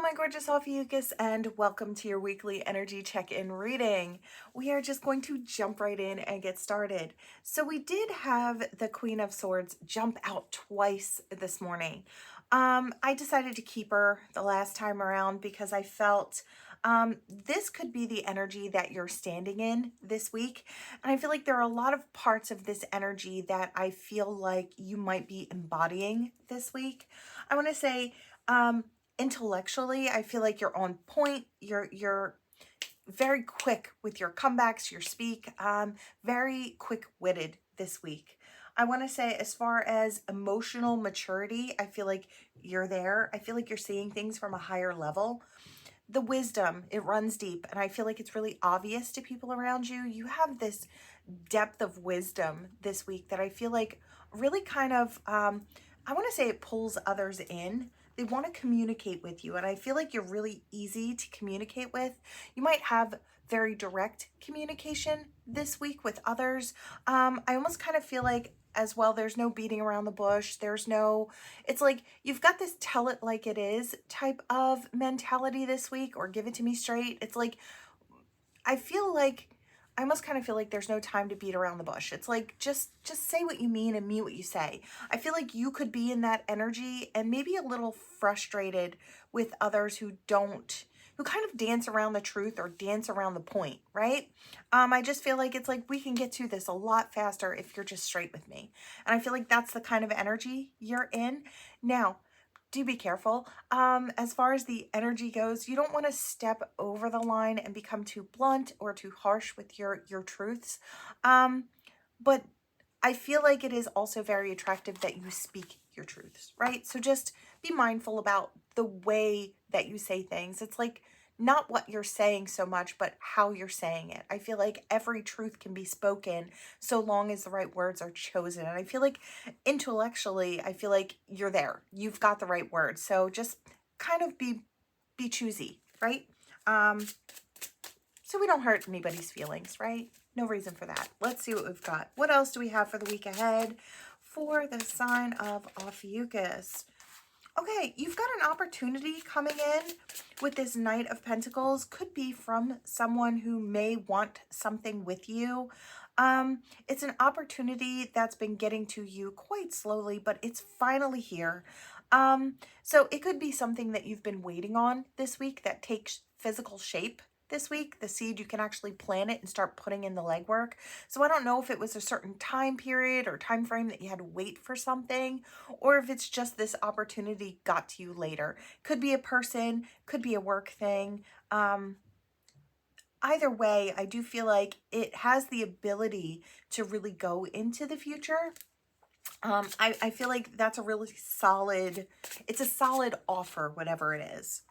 my gorgeous Ophiuchus, and welcome to your weekly energy check-in reading. We are just going to jump right in and get started. So we did have the Queen of Swords jump out twice this morning. I decided to keep her the last time around because I felt this could be the energy that you're standing in this week. And I feel like there are a lot of parts of this energy that I feel like you might be embodying this week. I want to say, intellectually, I feel like you're on point. You're very quick with your comebacks, your speak, very quick-witted this week. I want to say, as far as emotional maturity, I feel like you're there. I feel like you're seeing things from a higher level. The wisdom, it runs deep, and I feel like it's really obvious to people around you. You have this depth of wisdom this week that I feel like really kind of, I want to say it pulls others in. They want to communicate with you, and I feel like you're really easy to communicate with. You might have very direct communication this week with others. I almost kind of feel like as well, there's no beating around the bush. It's like you've got this tell it like it is type of mentality this week, or give it to me straight. It's like, I almost kind of feel like there's no time to beat around the bush. It's like, just say what you mean and mean what you say. I feel like you could be in that energy and maybe a little frustrated with others who kind of dance around the truth or dance around the point, right? I just feel like it's like, we can get to this a lot faster if you're just straight with me. And I feel like that's the kind of energy you're in. Now, do be careful. As far as the energy goes, you don't want to step over the line and become too blunt or too harsh with your truths. But I feel like it is also very attractive that you speak your truths, right? So just be mindful about the way that you say things. It's like not what you're saying so much, but how you're saying it. I feel like every truth can be spoken so long as the right words are chosen. And I feel like intellectually, I feel like you're there. You've got the right words. So just kind of be choosy, right? So we don't hurt anybody's feelings, right? No reason for that. Let's see what we've got. What else do we have for the week ahead for the sign of Ophiuchus? Okay, you've got an opportunity coming in with this Knight of Pentacles. Could be from someone who may want something with you. It's an opportunity that's been getting to you quite slowly, but it's finally here. So it could be something that you've been waiting on this week that takes physical shape this week. The seed, you can actually plant it and start putting in the legwork. So I don't know if it was a certain time period or time frame that you had to wait for something, or if it's just this opportunity got to you later. Could be a person, could be a work thing. Either way, I do feel like it has the ability to really go into the future. I feel like that's a really solid, it's a solid offer, whatever it is.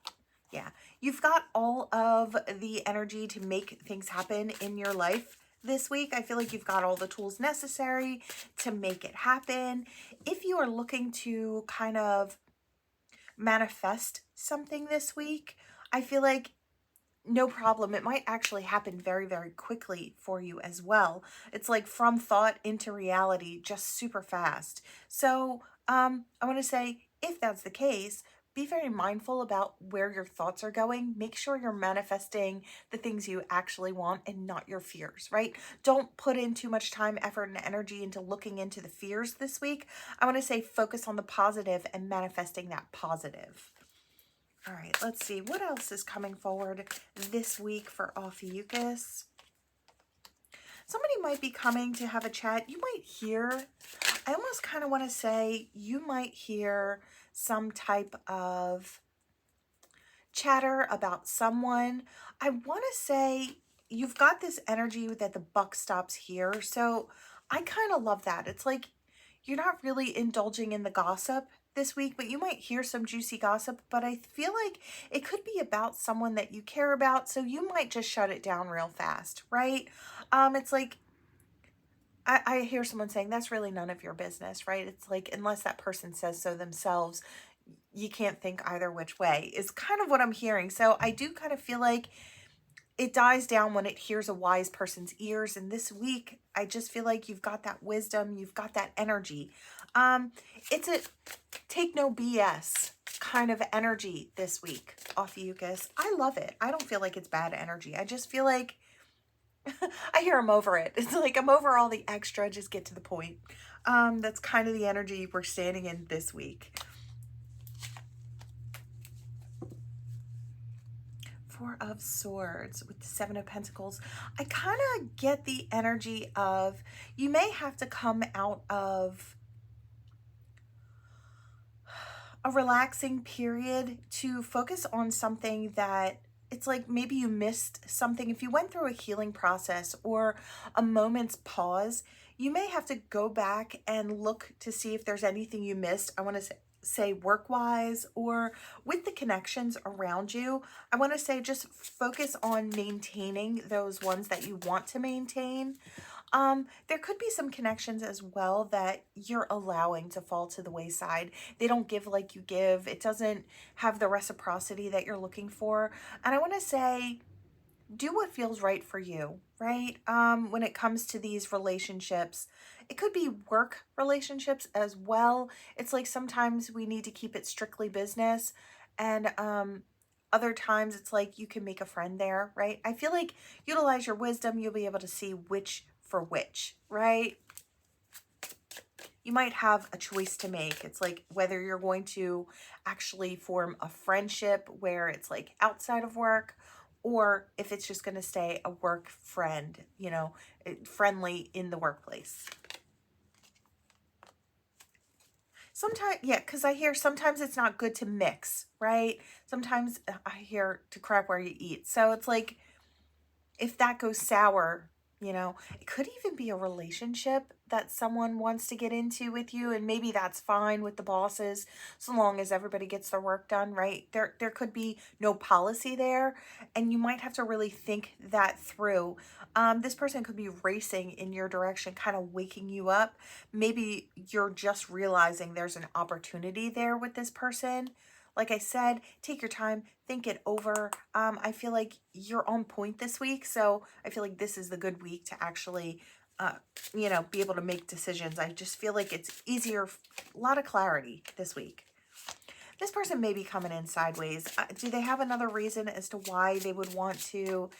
Yeah, you've got all of the energy to make things happen in your life this week. I feel like you've got all the tools necessary to make it happen. If you are looking to kind of manifest something this week, I feel like no problem. It might actually happen very, very quickly for you as well. It's like from thought into reality, just super fast. So I want to say, if that's the case, be very mindful about where your thoughts are going. Make sure you're manifesting the things you actually want and not your fears, right? Don't put in too much time, effort, and energy into looking into the fears this week. I want to say focus on the positive and manifesting that positive. All right, let's see. What else is coming forward this week for Ophiuchus? Somebody might be coming to have a chat. You might hear, I almost kind of want to say, you might hear some type of chatter about someone. I want to say you've got this energy that the buck stops here. So I kind of love that. It's like you're not really indulging in the gossip this week, but you might hear some juicy gossip, but I feel like it could be about someone that you care about, so you might just shut it down real fast, right? It's like, I hear someone saying, that's really none of your business, right? It's like, unless that person says so themselves, you can't think either which way, is kind of what I'm hearing. So I do kind of feel like it dies down when it hears a wise person's ears. And this week, I just feel like you've got that wisdom, you've got that energy. It's a take no BS kind of energy this week, Ophiuchus. I love it. I don't feel like it's bad energy. I just feel like I hear I'm over it. It's like I'm over all the extra, just get to the point. That's kind of the energy we're standing in this week. Four of Swords with the Seven of Pentacles. I kind of get the energy of you may have to come out of a relaxing period to focus on something that it's like maybe you missed something. If you went through a healing process or a moment's pause, you may have to go back and look to see if there's anything you missed. I want to say work-wise or with the connections around you. I want to say just focus on maintaining those ones that you want to maintain. There could be some connections as well that you're allowing to fall to the wayside. They don't give like you give. It doesn't have the reciprocity that you're looking for. And I want to say, do what feels right for you, right? When it comes to these relationships, it could be work relationships as well. It's like sometimes we need to keep it strictly business, and other times it's like you can make a friend there, right? I feel like utilize your wisdom, you'll be able to see which for which, right? You might have a choice to make. It's like whether you're going to actually form a friendship where it's like outside of work, or if it's just going to stay a work friend, you know, friendly in the workplace. Sometimes, yeah, because I hear sometimes it's not good to mix, right? Sometimes I hear to crack where you eat. So it's like, if that goes sour, you know, it could even be a relationship that someone wants to get into with you, and maybe that's fine with the bosses so long as everybody gets their work done, right? There could be no policy there, and you might have to really think that through. This person could be racing in your direction, kind of waking you up. Maybe you're just realizing there's an opportunity there with this person. Like I said, take your time, think it over. I feel like you're on point this week, so I feel like this is the good week to actually, you know, be able to make decisions. I just feel like it's easier, a lot of clarity this week. This person may be coming in sideways. Do they have another reason as to why they would want to,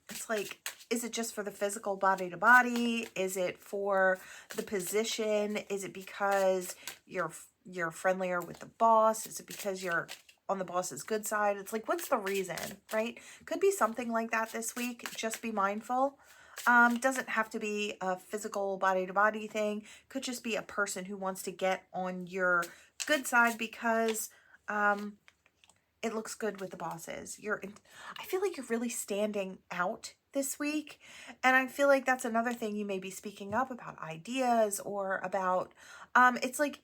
it's like, is it just for the physical body to body? Is it for the position? Is it because you're friendlier with the boss? Is it because you're on the boss's good side? It's like, what's the reason, right? Could be something like that this week. Just be mindful. Doesn't have to be a physical body-to-body thing. Could just be a person who wants to get on your good side because it looks good with the bosses. I feel like you're really standing out this week. And I feel like that's another thing you may be speaking up about ideas or about, it's like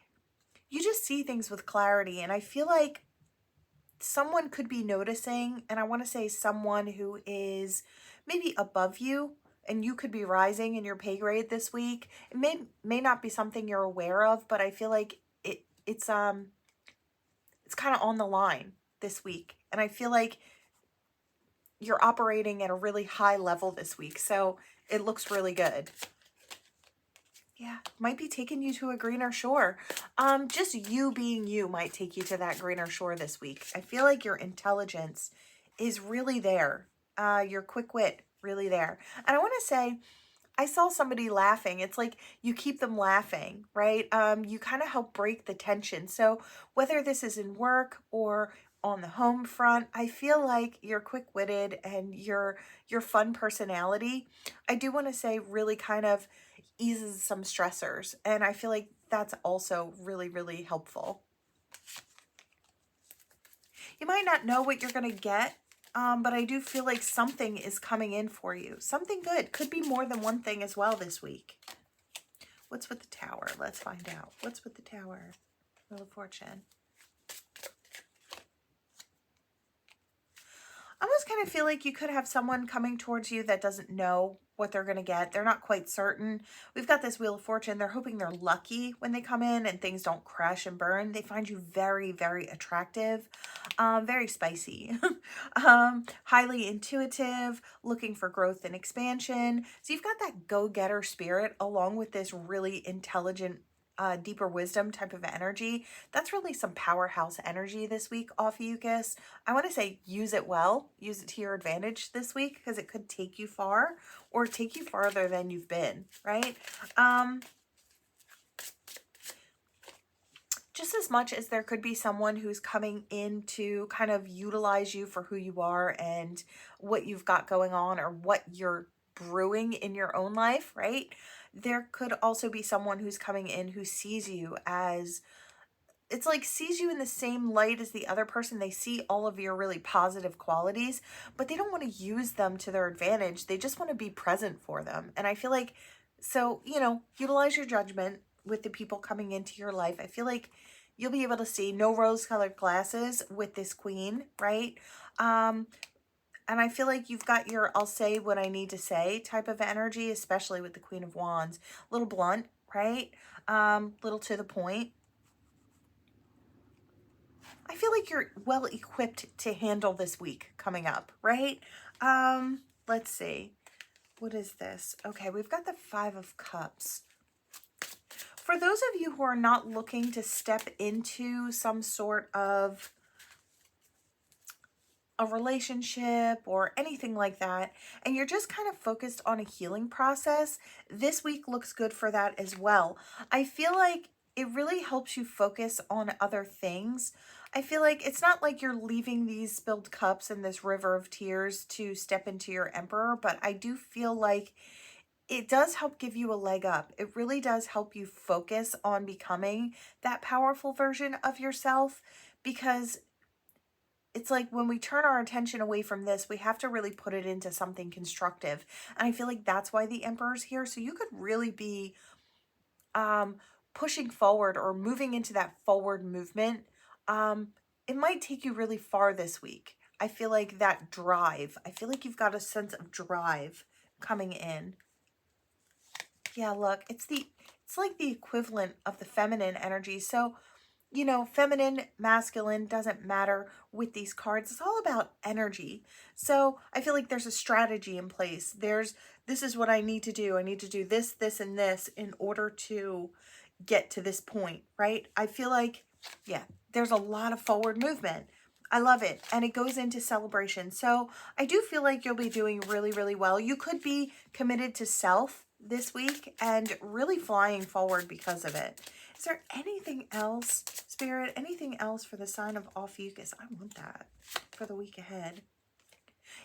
you just see things with clarity. And I feel like someone could be noticing, and I want to say someone who is maybe above you, and you could be rising in your pay grade this week. It may not be something you're aware of, but I feel like it's kind of on the line this week. And I feel like you're operating at a really high level this week. So it looks really good. Yeah, might be taking you to a greener shore. Just you being you might take you to that greener shore this week. I feel like your intelligence is really there. Your quick wit, really there. And I want to say, I saw somebody laughing. It's like you keep them laughing, right? You kind of help break the tension. So whether this is in work or on the home front, I feel like you're quick-witted and your fun personality, I do want to say, really kind of eases some stressors. And I feel like that's also really, really helpful. You might not know what you're going to get, but I do feel like something is coming in for you. Something good. Could be more than one thing as well this week. What's with the Tower? Let's find out. What's with the Tower? Wheel of Fortune. I almost kind of feel like you could have someone coming towards you that doesn't know what they're going to get. They're not quite certain. We've got this Wheel of Fortune. They're hoping they're lucky when they come in and things don't crash and burn. They find you very, very attractive. very spicy. Highly intuitive, looking for growth and expansion. So you've got that go-getter spirit along with this really intelligent, deeper wisdom type of energy. That's really some powerhouse energy this week, Ophiuchus. I want to say use it well, use it to your advantage this week, because it could take you far or take you farther than you've been, right? Just as much as there could be someone who's coming in to kind of utilize you for who you are and what you've got going on or what you're brewing in your own life, right? There could also be someone who's coming in who sees you as, it's like sees you in the same light as the other person. They see all of your really positive qualities, but they don't want to use them to their advantage. They just want to be present for them. And I feel like, so, you know, utilize your judgment with the people coming into your life. I feel like you'll be able to see no rose-colored glasses with this queen, right? And I feel like you've got your I'll say what I need to say type of energy, especially with the Queen of Wands. A little blunt, right? Little to the point. I feel like you're well equipped to handle this week coming up, right? Let's see. What is this? Okay, we've got the Five of Cups. For those of you who are not looking to step into some sort of a relationship or anything like that, and you're just kind of focused on a healing process, this week looks good for that as well. I feel like it really helps you focus on other things. I feel like it's not like you're leaving these spilled cups and this river of tears to step into your emperor, but I do feel like it does help give you a leg up. It really does help you focus on becoming that powerful version of yourself, because it's like when we turn our attention away from this, we have to really put it into something constructive. And I feel like that's why the Emperor's here. So you could really be pushing forward or moving into that forward movement. It might take you really far this week. I feel like that drive. I feel like you've got a sense of drive coming in. Yeah, look, it's like the equivalent of the feminine energy. So, you know, feminine, masculine, doesn't matter with these cards. It's all about energy. So I feel like there's a strategy in place. This is what I need to do. I need to do this, this, and this in order to get to this point, right? I feel like, yeah, there's a lot of forward movement. I love it. And it goes into celebration. So I do feel like you'll be doing really, really well. You could be committed to self this week and really flying forward because of it. Is there anything else, Spirit? Anything else for the sign of Ophiuchus? I want that for the week ahead.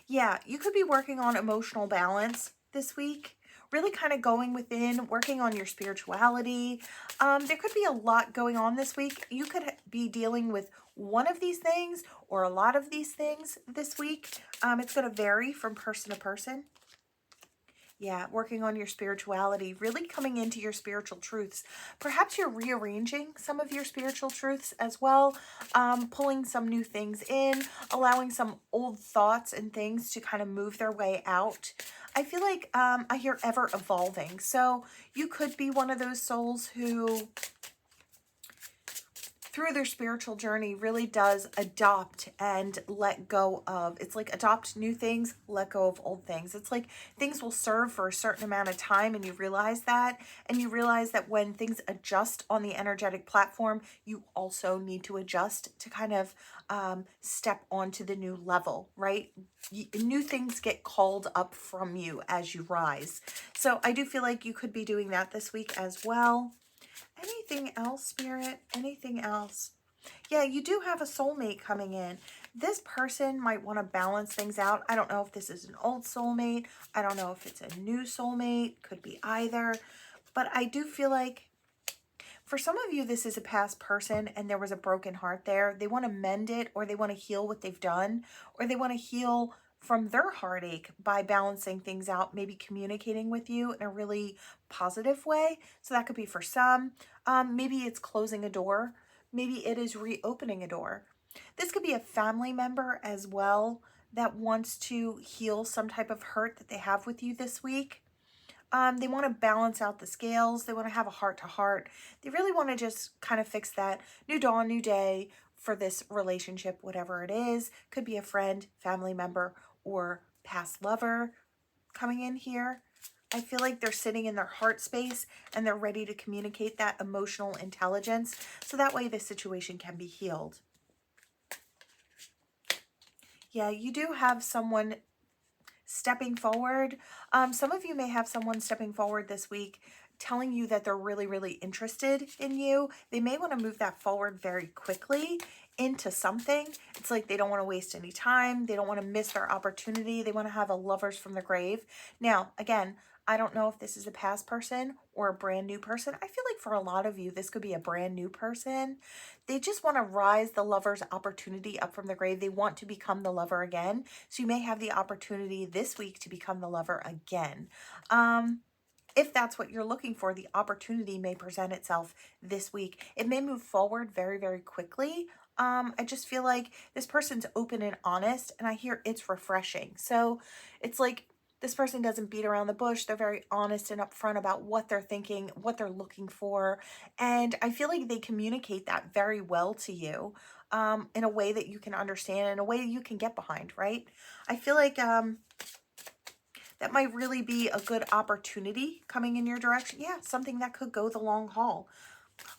Yeah, you could be working on emotional balance this week. Really kind of going within, working on your spirituality. There could be a lot going on this week. You could be dealing with one of these things or a lot of these things this week. It's going to vary from person to person. Yeah, working on your spirituality, really coming into your spiritual truths. Perhaps you're rearranging some of your spiritual truths as well, pulling some new things in, allowing some old thoughts and things to kind of move their way out. I feel like I hear ever evolving. So you could be one of those souls who, through their spiritual journey, really does adopt and let go of. It's like adopt new things, let go of old things. It's like things will serve for a certain amount of time and you realize that. And you realize that when things adjust on the energetic platform, you also need to adjust to kind of step onto the new level, right? New things get called up from you as you rise. So I do feel like you could be doing that this week as well. Anything else, Spirit? Anything else? Yeah, you do have a soulmate coming in. This person might want to balance things out. I don't know if this is an old soulmate. I don't know if it's a new soulmate. Could be either. But I do feel like for some of you, this is a past person and there was a broken heart there. They want to mend it, or they want to heal what they've done, or they want to heal from their heartache by balancing things out, maybe communicating with you in a really positive way. So that could be for some. Maybe it's closing a door. Maybe it is reopening a door. This could be a family member as well that wants to heal some type of hurt that they have with you this week. They want to balance out the scales. They want to have a heart-to-heart. They really want to just kind of fix that. New dawn, new day, for this relationship, whatever it is. Could be a friend, family member, or past lover coming in here. I feel like they're sitting in their heart space and they're ready to communicate that emotional intelligence so that way the situation can be healed. Yeah, you do have someone stepping forward. Some of you may have someone stepping forward this week telling you that they're really, really interested in you. They may want to move that forward very quickly into something. It's like they don't want to waste any time. They don't want to miss their opportunity. They want to have a lovers from the grave. Now, again, I don't know if this is a past person or a brand new person. I feel like for a lot of you, this could be a brand new person. They just want to rise the lover's opportunity up from the grave. They want to become the lover again. So you may have the opportunity this week to become the lover again. If that's what you're looking for, the opportunity may present itself this week. It may move forward very, very quickly. I just feel like this person's open and honest, and I hear it's refreshing. So it's like this person doesn't beat around the bush. They're very honest and upfront about what they're thinking, what they're looking for. And I feel like they communicate that very well to you in a way that you can understand, in a way you can get behind, right? I feel like that might really be a good opportunity coming in your direction. Yeah, something that could go the long haul.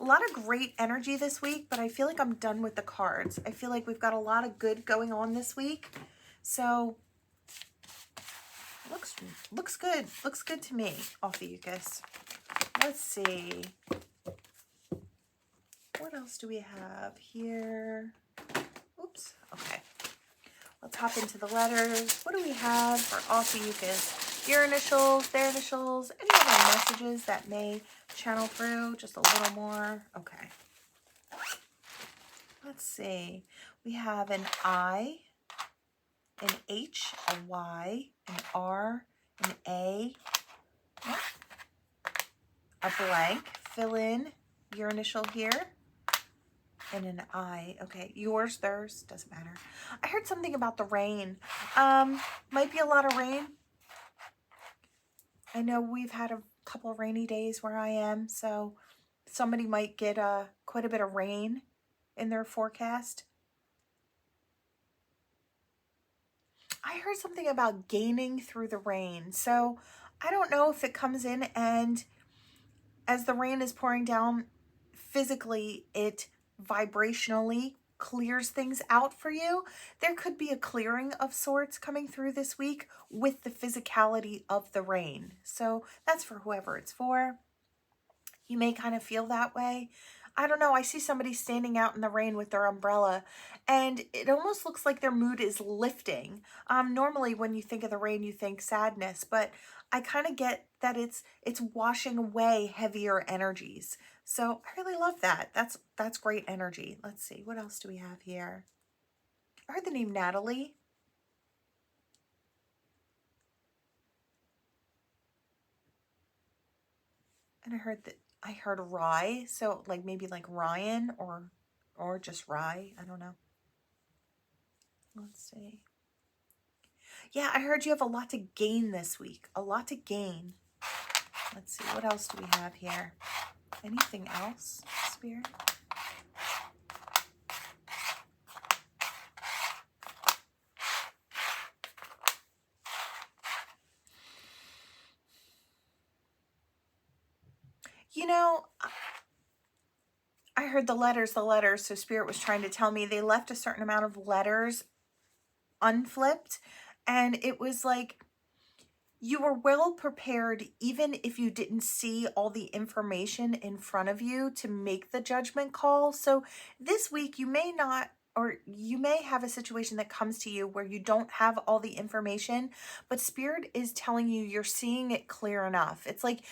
A lot of great energy this week, but I feel like I'm done with the cards. I feel like we've got a lot of good going on this week. So, looks good. Looks good to me, Ophiuchus. Let's see. What else do we have here? Oops. Okay. Let's hop into the letters. What do we have for Ophiuchus? Your initials, their initials, any other messages that may channel through just a little more. Okay. Let's see. We have an I, an H, a Y, an R, an A, a blank. Fill in your initial here. And an I. Okay, yours, theirs, doesn't matter. I heard something about the rain. Might be a lot of rain. I know we've had a couple of rainy days where I am, so somebody might get quite a bit of rain in their forecast. I heard something about gaining through the rain. So I don't know if it comes in and as the rain is pouring down, physically it vibrationally clears things out for you. There could be a clearing of sorts coming through this week with the physicality of the rain. So that's for whoever it's for. You may kind of feel that way. I don't know. I see somebody standing out in the rain with their umbrella and it almost looks like their mood is lifting. Normally when you think of the rain, you think sadness, but I kind of get that it's washing away heavier energies. So I really love that. That's great energy. Let's see. What else do we have here? I heard the name Natalie. And I heard Rye, so like maybe like Ryan or just Rye. I don't know. Let's see. Yeah, I heard you have a lot to gain this week. A lot to gain. Let's see. What else do we have here? Anything else, Spirit? You know, I heard the letters, so Spirit was trying to tell me they left a certain amount of letters unflipped, and it was like you were well prepared even if you didn't see all the information in front of you to make the judgment call. So this week you may not, or you may have a situation that comes to you where you don't have all the information, but Spirit is telling you you're seeing it clear enough. It's like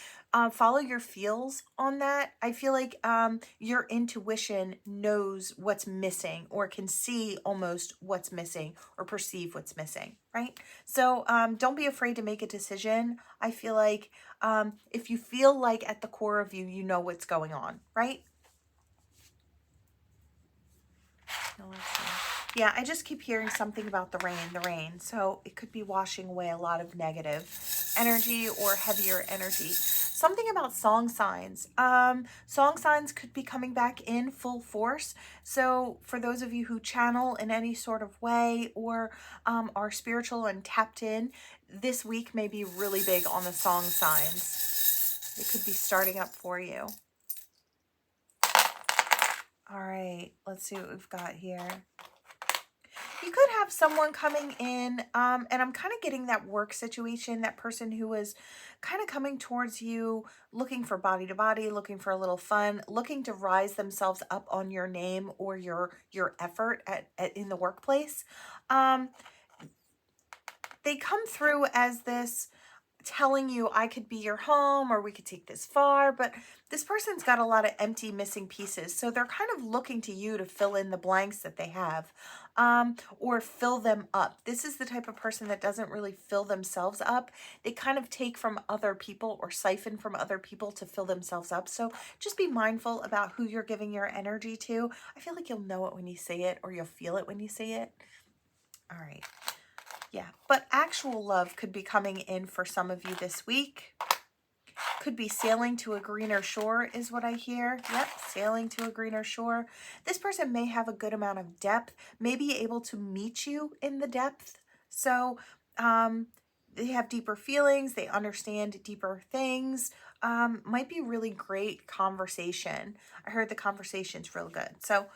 follow your feels on that. I feel like your intuition knows what's missing or can see almost what's missing or perceive what's missing, right? So don't be afraid to make a decision. I feel like if you feel like at the core of you, you know what's going on, right? Yeah, I just keep hearing something about the rain. So it could be washing away a lot of negative energy or heavier energy. something about song signs. Song signs could be coming back in full force. So for those of you who channel in any sort of way or are spiritual and tapped in, this week may be really big on the song signs. It could be starting up for you. All right, let's see what we've got here. You could have someone coming in, and I'm kind of getting that work situation, that person who was kind of coming towards you, looking for body to body, looking for a little fun, looking to rise themselves up on your name or your effort in the workplace. They come through as this, telling you I could be your home or we could take this far, but this person's got a lot of empty missing pieces. So they're kind of looking to you to fill in the blanks that they have, or fill them up. This is the type of person that doesn't really fill themselves up. They kind of take from other people or siphon from other people to fill themselves up. So just be mindful about who you're giving your energy to. I feel like you'll know it when you say it, or you'll feel it when you say it. All right. Yeah, but actual love could be coming in for some of you this week. Could be sailing to a greener shore is what I hear. Yep, sailing to a greener shore. This person may have a good amount of depth, may be able to meet you in the depth. So they have deeper feelings, they understand deeper things. Might be really great conversation. I heard the conversation's real good. So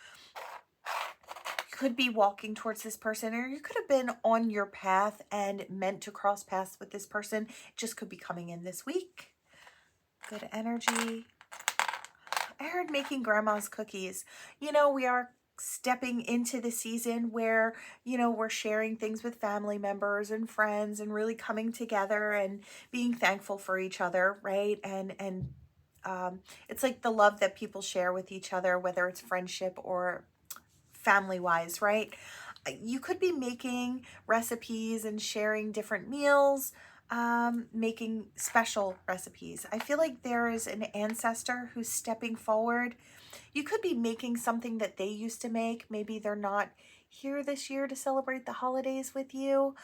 could be walking towards this person, or you could have been on your path and meant to cross paths with this person. It just could be coming in this week. Good energy. I heard making grandma's cookies. You know, we are stepping into the season where, you know, we're sharing things with family members and friends and really coming together and being thankful for each other, right? And it's like the love that people share with each other, whether it's friendship or family-wise, right? You could be making recipes and sharing different meals, making special recipes. I feel like there is an ancestor who's stepping forward. You could be making something that they used to make. Maybe they're not here this year to celebrate the holidays with you.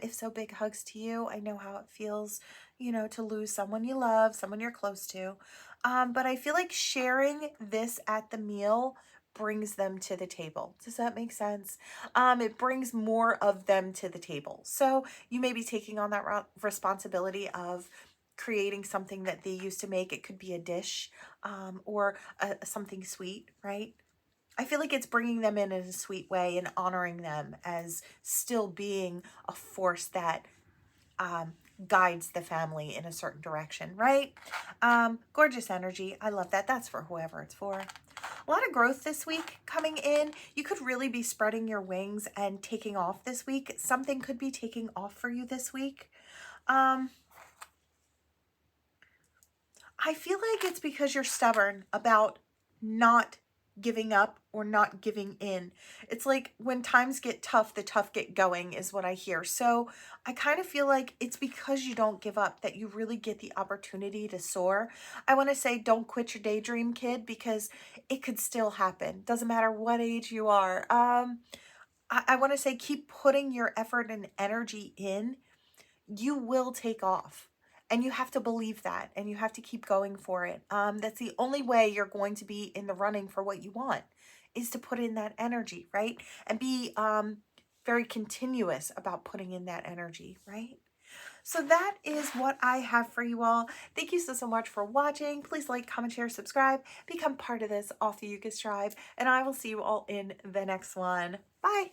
If so, big hugs to you. I know how it feels, you know, to lose someone you love, someone you're close to. But I feel like sharing this at the meal brings them to the table. Does that make sense? It brings more of them to the table. So you may be taking on that responsibility of creating something that they used to make. It could be a dish, or something sweet, right? I feel like it's bringing them in a sweet way and honoring them as still being a force that guides the family in a certain direction, right? Gorgeous energy. I love that. That's for whoever it's for. A lot of growth this week coming in. You could really be spreading your wings and taking off this week. Something could be taking off for you this week. I feel like it's because you're stubborn about not giving up or not giving in. It's like when times get tough, the tough get going is what I hear. So I kind of feel like it's because you don't give up that you really get the opportunity to soar. I want to say don't quit your daydream, kid, because it could still happen. Doesn't matter what age you are. I want to say keep putting your effort and energy in. You will take off. And you have to believe that, and you have to keep going for it. That's the only way you're going to be in the running for what you want, is to put in that energy, right? And be very continuous about putting in that energy, right? So that is what I have for you all. Thank you so much for watching. Please like, comment, share, subscribe, become part of this Ophiuchus tribe, and I will see you all in the next one. Bye.